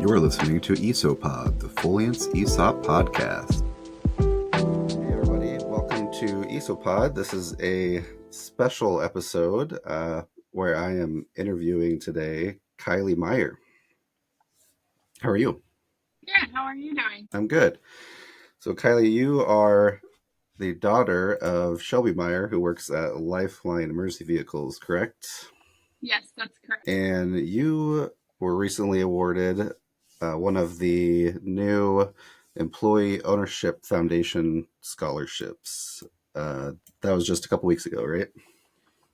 You're listening to ESOPOD, the Foliance ESOP podcast. Hey everybody, welcome to ESOPOD. This is a special episode where I am interviewing today Kylie Meyer. How are you? Good. How are you doing? I'm good. So Kylie, you are the daughter of Shelby Meyer, who works at Lifeline Emergency Vehicles, correct? Yes, that's correct. And you were recently awarded one of the new Employee Ownership Foundation Scholarships. That was just a couple weeks ago, right?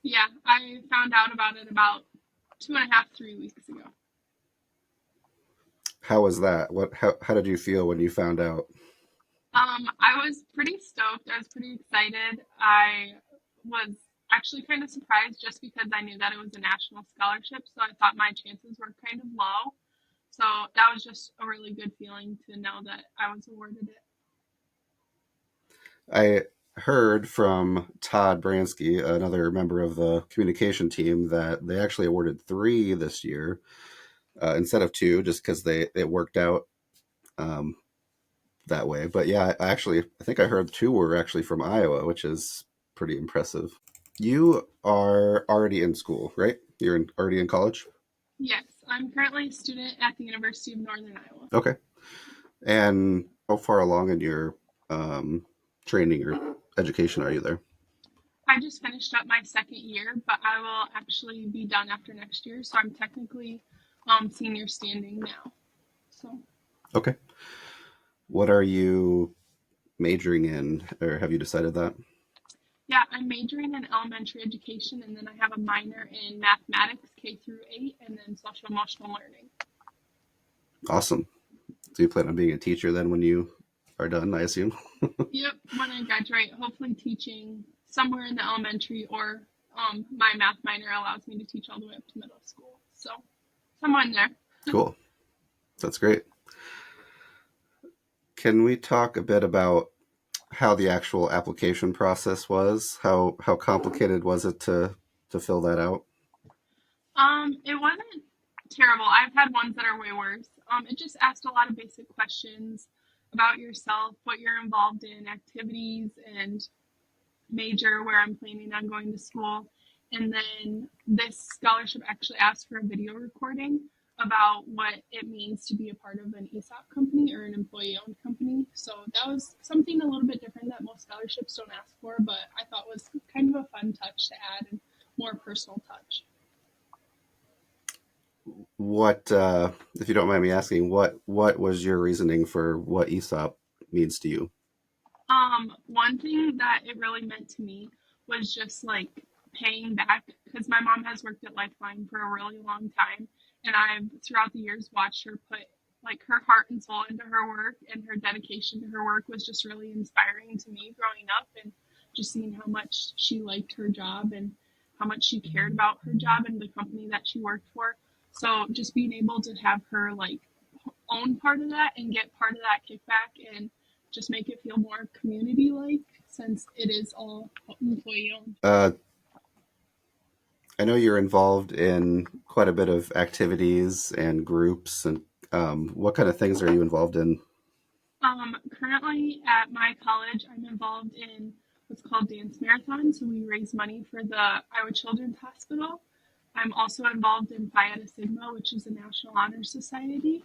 Yeah, I found out about it about 2.5, 3 weeks ago. How was that? How did you feel when you found out? I was pretty stoked. I was pretty excited. I was actually kind of surprised just because I knew that it was a national scholarship, so I thought my chances were kind of low. So that was just a really good feeling to know that I was awarded it. I heard from Todd Bransky, another member of the communication team, that they actually awarded 3 this year instead of 2, just because it worked out um, that way. But yeah, I think I heard 2 were actually from Iowa, which is pretty impressive. You are already in school, right? Already in college? Yes, I'm currently a student at the University of Northern Iowa. Okay. And how far along in your training or education are you there? I just finished up my second year, but I will actually be done after next year. So I'm technically senior standing now. So Okay. What are you majoring in, or have you decided that? yeah, I'm majoring in elementary education, and then I have a minor in mathematics, K through 8, and then social emotional learning. Awesome. So you plan on being a teacher then when you are done, I assume? Yep, when I graduate, hopefully teaching somewhere in the elementary, or my math minor allows me to teach all the way up to middle school. So somewhere in there. Cool. That's great. Can we talk a bit about how the actual application process was? How complicated was it to fill that out? It wasn't terrible. I've had ones that are way worse. It just asked a lot of basic questions about yourself, what you're involved in, activities, and major, where I'm planning on going to school. And then this scholarship actually asked for a video recording about what it means to be a part of an ESOP company or an employee owned company. So that was something a little bit different that most scholarships don't ask for, but I thought was kind of a fun touch to add and more personal touch. What, if you don't mind me asking, what was your reasoning for what ESOP means to you? One thing that it really meant to me was just like paying back, because my mom has worked at Lifeline for a really long time, and I've throughout the years watched her put like her heart and soul into her work, and her dedication to her work was just really inspiring to me growing up, and just seeing how much she liked her job and how much she cared about her job and the company that she worked for. So just being able to have her like own part of that and get part of that kickback and just make it feel more community like, since it is all employee owned. I know you're involved in quite a bit of activities and groups, and what kind of things are you involved in? Currently at my college, I'm involved in what's called Dance Marathon. So we raise money for the Iowa Children's Hospital. I'm also involved in Phi Eta Sigma, which is a National Honor Society.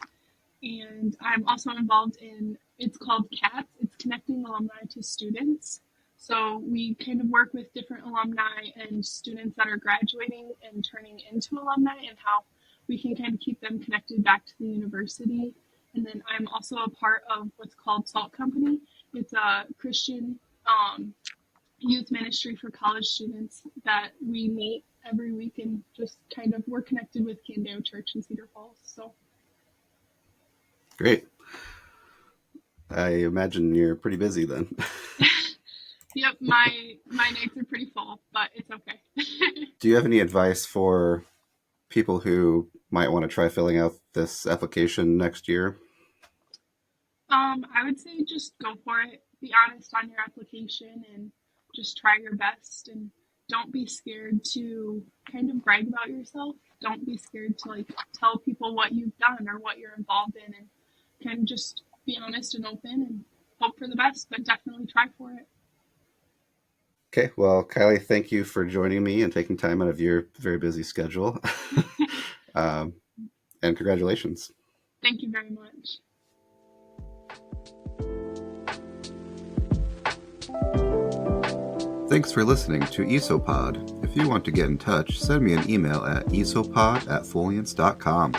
And I'm also involved in, it's called CATS, it's Connecting Alumni to Students. So we kind of work with different alumni and students that are graduating and turning into alumni, and how we can kind of keep them connected back to the university. And then I'm also a part of what's called SALT Company. It's a Christian youth ministry for college students that we meet every week, and just kind of we're connected with Candeo Church in Cedar Falls. So Great. I imagine you're pretty busy then. yep, my nights are pretty full, but it's okay. Do you have any advice for people who might want to try filling out this application next year? I would say just go for it. Be honest on your application and just try your best and don't be scared to kind of brag about yourself. Don't be scared to like tell people what you've done or what you're involved in, and kind of just be honest and open and hope for the best, but definitely try for it. Okay, well, Kylie, thank you for joining me and taking time out of your very busy schedule. um, and congratulations. Thank you very much. Thanks for listening to ESOPOD. If you want to get in touch, send me an email at esopod@foliance.com.